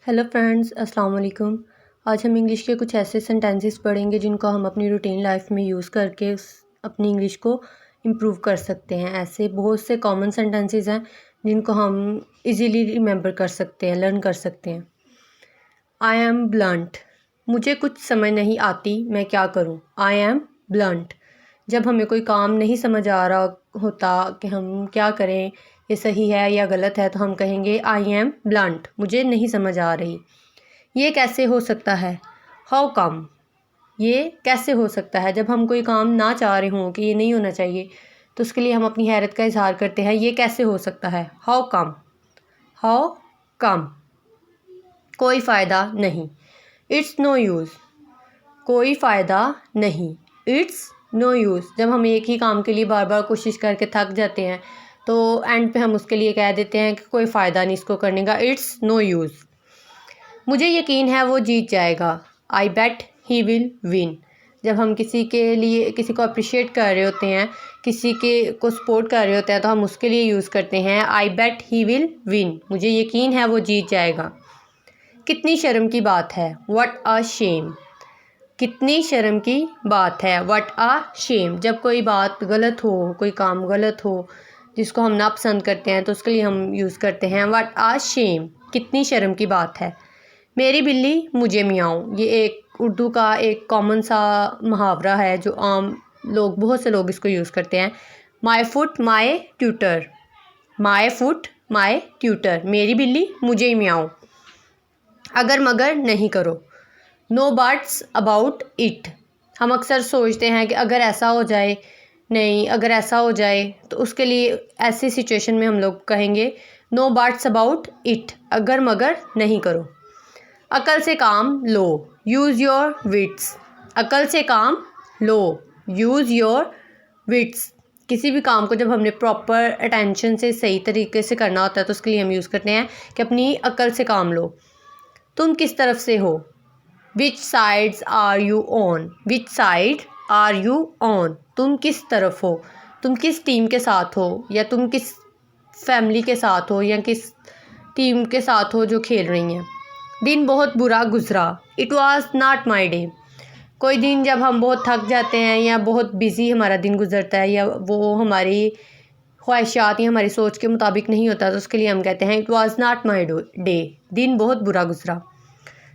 Hello friends, अस्सलाम वालेकुम। आज हम इंग्लिश के कुछ ऐसे सेंटेंसेस पढ़ेंगे जिनको हम अपनी रूटीन लाइफ में यूज़ करके अपनी इंग्लिश को इम्प्रूव कर सकते हैं। ऐसे बहुत से कॉमन सेंटेंसेस हैं जिनको हम इजीली रिमेंबर कर सकते हैं, लर्न कर सकते हैं। आई एम ब्लंट, मुझे कुछ समझ नहीं आती, मैं क्या करूं। आई एम ब्लंट, जब हमें कोई काम नहीं समझ आ रहा होता कि हम क्या करें, ये सही है या गलत है, तो हम कहेंगे आई एम ब्लंट, मुझे नहीं समझ आ रही। ये कैसे हो सकता है, हाउ कम, ये कैसे हो सकता है। जब हम कोई काम ना चाह रहे हों कि ये नहीं होना चाहिए, तो उसके लिए हम अपनी हैरत का इजहार करते हैं, ये कैसे हो सकता है, हाउ कम। हाउ कम, कोई फ़ायदा नहीं, इट्स नो यूज़, कोई फ़ायदा नहीं, इट्स नो यूज़। जब हम एक ही काम के लिए बार बार कोशिश करके थक जाते हैं, तो एंड पे हम उसके लिए कह देते हैं कि कोई फ़ायदा नहीं इसको करने का, इट्स नो यूज़। मुझे यकीन है वो जीत जाएगा, आई बेट ही विल विन। जब हम किसी के लिए किसी को अप्रिशिएट कर रहे होते हैं, किसी के को सपोर्ट कर रहे होते हैं, तो हम उसके लिए यूज़ करते हैं आई बेट ही विल विन, मुझे यकीन है वो जीत जाएगा। कितनी शर्म की बात है, व्हाट अ शेम, कितनी शर्म की बात है, व्हाट अ शेम। जब कोई बात गलत हो, कोई काम गलत हो जिसको हम नापसंद करते हैं, तो उसके लिए हम यूज़ करते हैं व्हाट अ शेम, कितनी शर्म की बात है। मेरी बिल्ली मुझे मियाऊं, ये एक उर्दू का एक कॉमन सा मुहावरा है जो आम लोग, बहुत से लोग इसको यूज़ करते हैं। My foot my tutor, my foot my tutor, मेरी बिल्ली मुझे मियाऊं। अगर मगर नहीं करो, नो बट्स अबाउट इट। हम अक्सर सोचते हैं कि अगर ऐसा हो जाए, नहीं अगर ऐसा हो जाए, तो उसके लिए ऐसी सिचुएशन में हम लोग कहेंगे नो बट्स अबाउट इट, अगर मगर नहीं करो। अकल से काम लो, यूज़ योर विट्स, अकल से काम लो, यूज़ योर विट्स। किसी भी काम को जब हमने प्रॉपर अटेंशन से सही तरीके से करना होता है, तो उसके लिए हम यूज़ करते हैं कि अपनी अकल से काम लो। तुम किस तरफ से हो, which sides are you on, which side are you on, तुम किस तरफ हो, तुम किस टीम के साथ हो, या तुम किस फैमिली के साथ हो, या किस टीम के साथ हो जो खेल रही हैं। दिन बहुत बुरा गुजरा, it was not my day. कोई दिन जब हम बहुत थक जाते हैं या बहुत बिज़ी हमारा दिन गुजरता है, या वो हमारी ख्वाहिशात या हमारी सोच के मुताबिक नहीं होता, तो उसके लिए हम कहते हैं it was not my day, दिन बहुत बुरा गुजरा।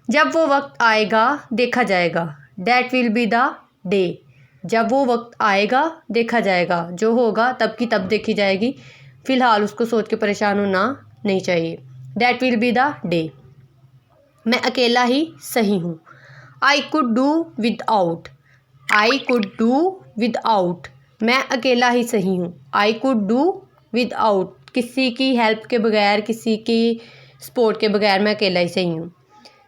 जब वो वक्त आएगा देखा जाएगा, that will be the day, जब वो वक्त आएगा देखा जाएगा, जो होगा तब की तब देखी जाएगी, फ़िलहाल उसको सोच के परेशान होना नहीं चाहिए। That will be the day. मैं अकेला ही सही हूँ, I could do with out, I could do with out, मैं अकेला ही सही हूँ, I could do with out, किसी की हेल्प के बगैर, किसी की सपोर्ट के बगैर मैं अकेला ही सही हूँ।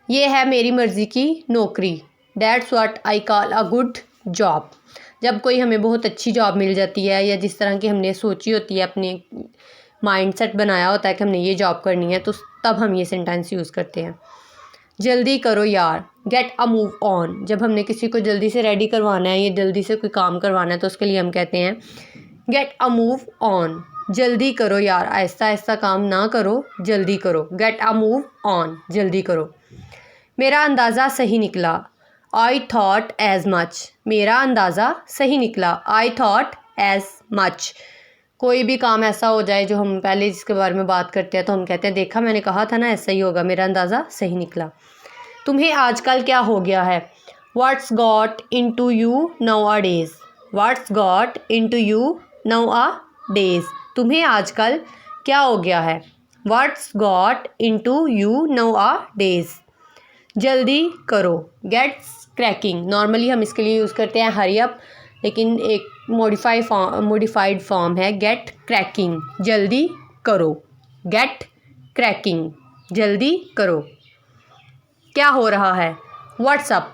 ये है मेरी मर्ज़ी की नौकरी, that's what I call a good job. जब कोई हमें बहुत अच्छी जॉब मिल जाती है, या जिस तरह की हमने सोची होती है, अपने माइंडसेट बनाया होता है कि हमने ये जॉब करनी है, तो तब हम ये सेंटेंस यूज़ करते हैं। जल्दी करो यार, गेट अ मूव ऑन, जब हमने किसी को जल्दी से रेडी करवाना है या जल्दी से कोई काम करवाना है, तो उसके लिए हम कहते हैं गेट अ मूव ऑन, जल्दी करो यार, आहिस्ता आहिस्ता काम ना करो, जल्दी करो, गेट अ मूव ऑन, जल्दी करो। मेरा अंदाज़ा सही निकला, आई थॉट एज मच, मेरा अंदाज़ा सही निकला, आई थॉट एज मच। कोई भी काम ऐसा हो जाए जो हम पहले जिसके बारे में बात करते हैं, तो हम कहते हैं देखा मैंने कहा था ना ऐसा ही होगा, मेरा अंदाज़ा सही निकला। तुम्हें आजकल क्या हो गया है, what's got into you nowadays, what's got into you nowadays, तुम्हें आजकल क्या हो गया है, what's got into you nowadays. जल्दी करो, गेट्स क्रैकिंग, नॉर्मली हम इसके लिए यूज़ करते हैं हरी अप, लेकिन एक मॉडिफाइड फॉर्म है गेट क्रैकिंग, जल्दी करो, गेट क्रैकिंग, जल्दी करो। क्या हो रहा है, व्हाट्सअप,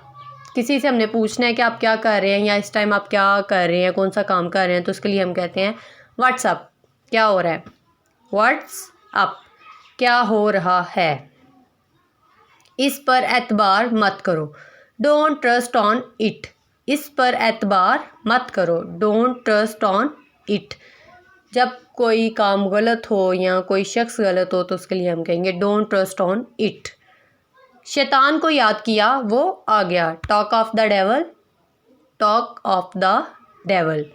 किसी से हमने पूछना है कि आप क्या कर रहे हैं, या इस टाइम आप क्या कर रहे हैं, कौन सा काम कर रहे हैं, तो उसके लिए हम कहते हैं व्हाट्सअप, क्या हो रहा है, व्हाट्सअप, क्या हो रहा है। इस पर एतबार मत करो, डोंट ट्रस्ट ऑन इट, इस पर एतबार मत करो, डोंट ट्रस्ट ऑन इट। जब कोई काम गलत हो या कोई शख्स गलत हो, तो उसके लिए हम कहेंगे डोंट ट्रस्ट ऑन इट, शैतान को याद किया वो आ गया। Talk of the devil, talk of the devil.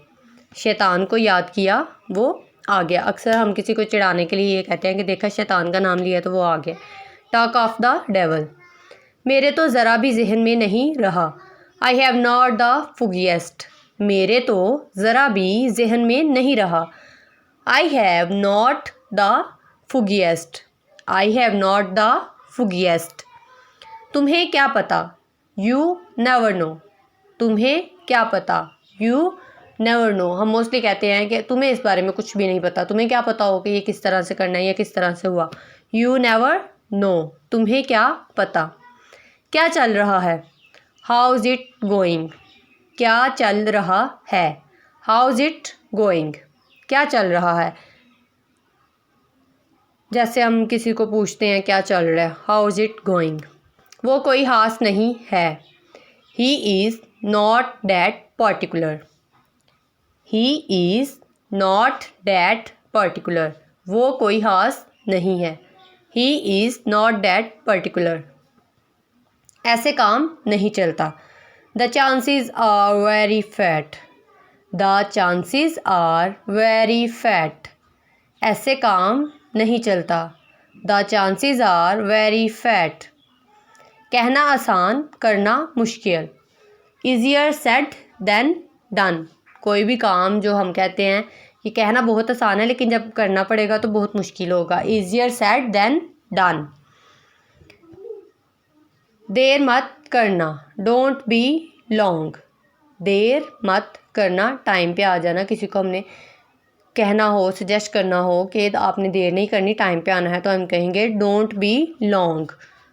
शैतान को याद किया वो आ गया। अक्सर हम किसी को चिढ़ाने के लिए ये कहते हैं कि देखा शैतान का नाम लिया तो वो आ गया। Talk of the devil. मेरे तो ज़रा भी जहन में नहीं रहा। I have not the foggiest. मेरे तो ज़रा भी जहन में नहीं रहा। I have not the foggiest. I have not the foggiest. तुम्हें क्या पता। You never know. तुम्हें क्या पता। You never know. हम मोस्टली कहते हैं कि तुम्हें इस बारे में कुछ भी नहीं पता, तुम्हें क्या पता हो कि ये किस तरह से करना है या किस तरह से हुआ। You never know. तुम्हें क्या पता। क्या चल रहा है। How is it going. क्या चल रहा है। How is it going. क्या चल रहा है। जैसे हम किसी को पूछते हैं क्या चल रहा है, हाउ इज़ इट गोइंग। वो कोई खास नहीं है। He is not that particular. He is not that particular. वो कोई खास नहीं है। He is not that particular. ऐसे काम नहीं चलता। The chances are very fat. The chances are very fat. ऐसे काम नहीं चलता। The chances are very fat. कहना आसान, करना मुश्किल। Easier said than done. कोई भी काम जो हम कहते हैं कि कहना बहुत आसान है लेकिन जब करना पड़ेगा तो बहुत मुश्किल होगा। Easier said than done. देर मत करना। Don't be long. देर मत करना, टाइम पे आ जाना। किसी को हमने कहना हो, सजेस्ट करना हो कि आपने देर नहीं करनी, टाइम पे आना है, तो हम कहेंगे डोंट बी लॉन्ग।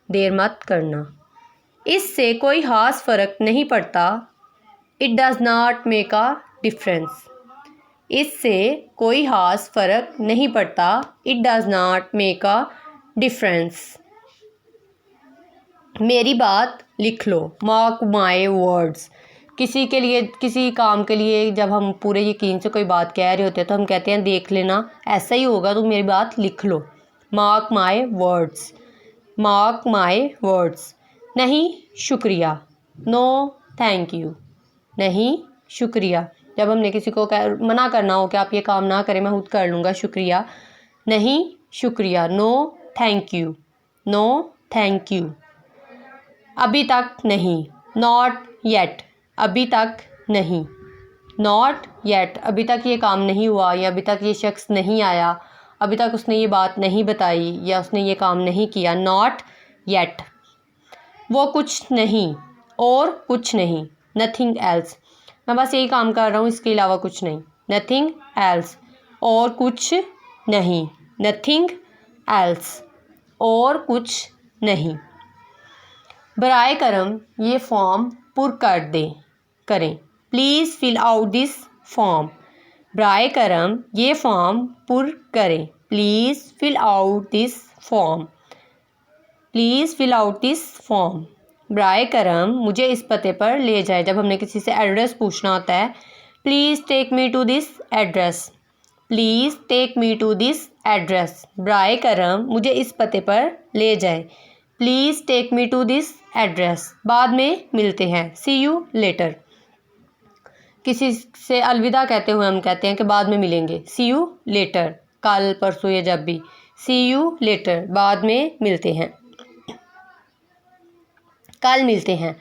देर मत करना। इससे कोई खास फ़र्क नहीं पड़ता। It does not make a difference. इससे कोई खास फ़र्क नहीं पड़ता। It does not make a difference. मेरी बात लिख लो। Mark my words. किसी के लिए, किसी काम के लिए जब हम पूरे यकीन से कोई बात कह रहे होते हैं तो हम कहते हैं देख लेना ऐसा ही होगा, तो मेरी बात लिख लो। Mark my words. Mark my words. नहीं शुक्रिया। No thank you. नहीं शुक्रिया। जब हमने किसी को मना करना हो कि आप ये काम ना करें, मैं खुद कर लूँगा, शुक्रिया। नहीं शुक्रिया। No thank you. No thank you. अभी तक नहीं। Not yet. अभी तक नहीं। Not yet. अभी तक ये काम नहीं हुआ, या अभी तक ये शख्स नहीं आया, अभी तक उसने ये बात नहीं बताई, या उसने ये काम नहीं किया। Not yet. वो कुछ नहीं, और कुछ नहीं। Nothing else. मैं बस यही काम कर रहा हूँ, इसके अलावा कुछ नहीं। Nothing else. और कुछ नहीं। Nothing else. और कुछ नहीं। बराए करम ये फॉर्म पुर कर दें, करें। Please fill out this form. बराए करम ये फॉर्म पुर करें। Please fill out this form. Please fill out this form. बराए करम मुझे इस पते पर ले जाए। जब हमने किसी से एड्रेस पूछना होता है, please take me to this address. Please take me to this address. बराए करम मुझे इस पते पर ले जाए। Please take me to this address. बाद में मिलते हैं। See you later. किसी से अलविदा कहते हुए हम कहते हैं कि बाद में मिलेंगे। सी यू लेटर। कल, परसों या जब भी। सी यू लेटर। बाद में मिलते हैं, कल मिलते हैं।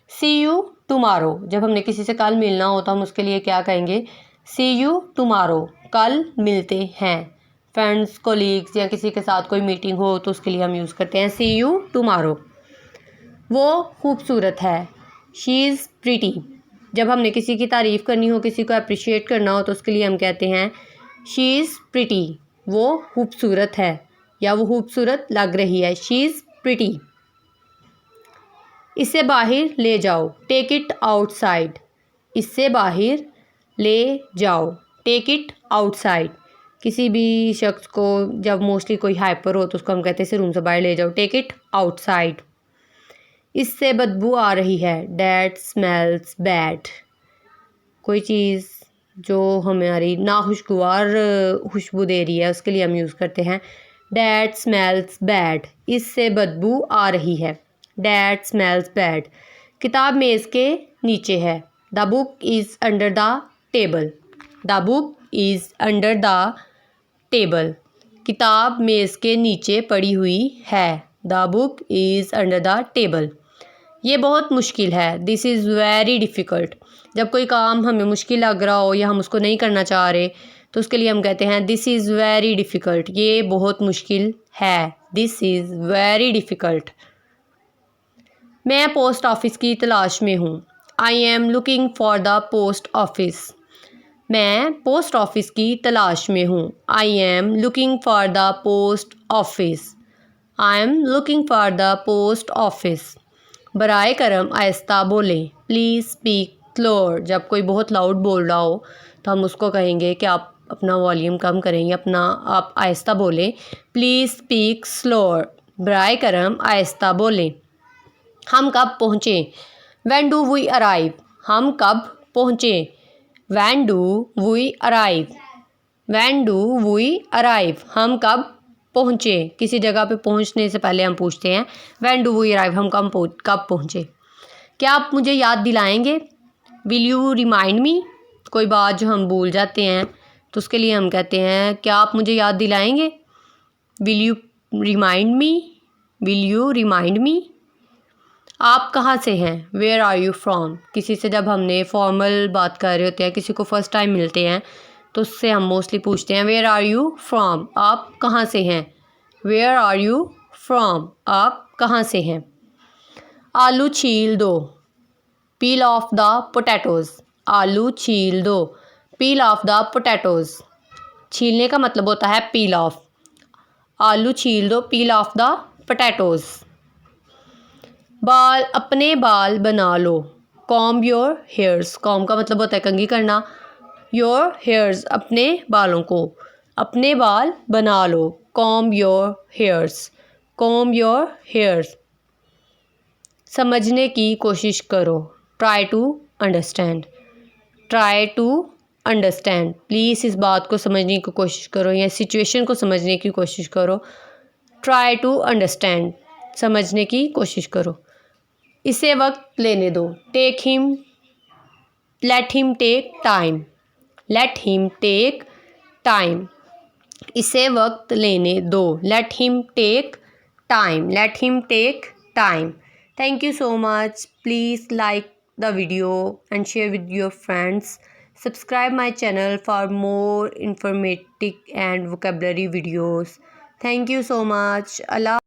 See you tomorrow. जब हमने किसी से कल मिलना हो तो हम उसके लिए क्या कहेंगे। सी यू टुमारो। कल मिलते हैं। फ्रेंड्स, कोलीग्स या किसी के साथ कोई मीटिंग हो तो उसके लिए हम यूज़ करते हैं सी यू टुमारो। वो खूबसूरत है। She is pretty. जब हमने किसी की तारीफ़ करनी हो, किसी को अप्रिशिएट करना हो तो उसके लिए हम कहते हैं शी इज़ प्रिटी। वो खूबसूरत है या वो खूबसूरत लग रही है। She is pretty. इसे बाहर ले जाओ। Take it outside. इससे बाहर ले जाओ। Take it outside. किसी भी शख्स को जब मोस्टली कोई हाइपर हो तो उसको हम कहते हैं इसे रूम से बाहर ले जाओ। Take it outside. इससे बदबू आ रही है। That smells bad. कोई चीज़ जो हमारी नाखुशगवार खुशबू दे रही है उसके लिए हम यूज़ करते हैं डैट स्मेल्स बैड। इससे बदबू आ रही है। That smells bad. किताब मेज़ के नीचे है। The book is under the table. The book is under the table. किताब मेज़ के नीचे पड़ी हुई है। The book is under the table. ये बहुत मुश्किल है। This is very difficult. जब कोई काम हमें मुश्किल लग रहा हो या हम उसको नहीं करना चाह रहे तो उसके लिए हम कहते हैं दिस इज़ वेरी डिफ़िकल्ट। ये बहुत मुश्किल है। This is very difficult. मैं पोस्ट ऑफिस की तलाश में हूँ। I am looking for the post office. मैं पोस्ट ऑफिस की तलाश में हूँ। I am looking for the post office. I am looking for the post office. बराए करम आहिस्ता बोलें। Please speak slower. जब कोई बहुत लाउड बोल रहा हो तो हम उसको कहेंगे कि आप अपना वॉल्यूम कम करें या आप आहिस्ता बोलें। Please speak slower. बराए करम आहिस्ता बोलें। हम कब पहुँचे? When do we arrive. हम कब पहुँचे? When do we arrive. When do we arrive. हम कब पहुँचे? किसी जगह पे पहुँचने से पहले हम पूछते हैं व्हेन डू वी अराइव, हम कब पहुँचे। क्या आप मुझे याद दिलाएंगे? विल यू रिमाइंड मी। कोई बात जो हम भूल जाते हैं तो उसके लिए हम कहते हैं क्या आप मुझे याद दिलाएंगे? Will you remind me. Will you remind me. आप कहाँ से हैं? Where are you from. किसी से जब हमने फॉर्मल बात कर रहे होते हैं, किसी को फर्स्ट टाइम मिलते हैं तो उससे हम मोस्टली पूछते हैं वेयर आर यू फ्रॉम। आप कहाँ से हैं? Where are you from. आप कहाँ से हैं? आलू छील दो। Peel off the potatoes. आलू छील दो। Peel off the potatoes. छीलने का मतलब होता है पील ऑफ। आलू छील दो। Peel off the potatoes. अपने बाल बना लो। Comb your hairs. कॉम्ब का मतलब होता है कंघी करना। योर हेयर्स, अपने बालों को। अपने बाल बना लो। Comb your hairs. Comb your hairs. समझने की कोशिश करो। Try to understand. Try to understand. Please इस बात को समझने की कोशिश करो या सिचुएशन को समझने की कोशिश करो। Try to understand. समझने की कोशिश करो। इसे वक्त लेने दो। Take him. Let him take time. Let him take time. इसे वक्त लेने दो। Let him take time. Let him take time. Thank you so much. Please like the video and share with your friends. Subscribe my channel for more informative and vocabulary videos. Thank you so much. Allah.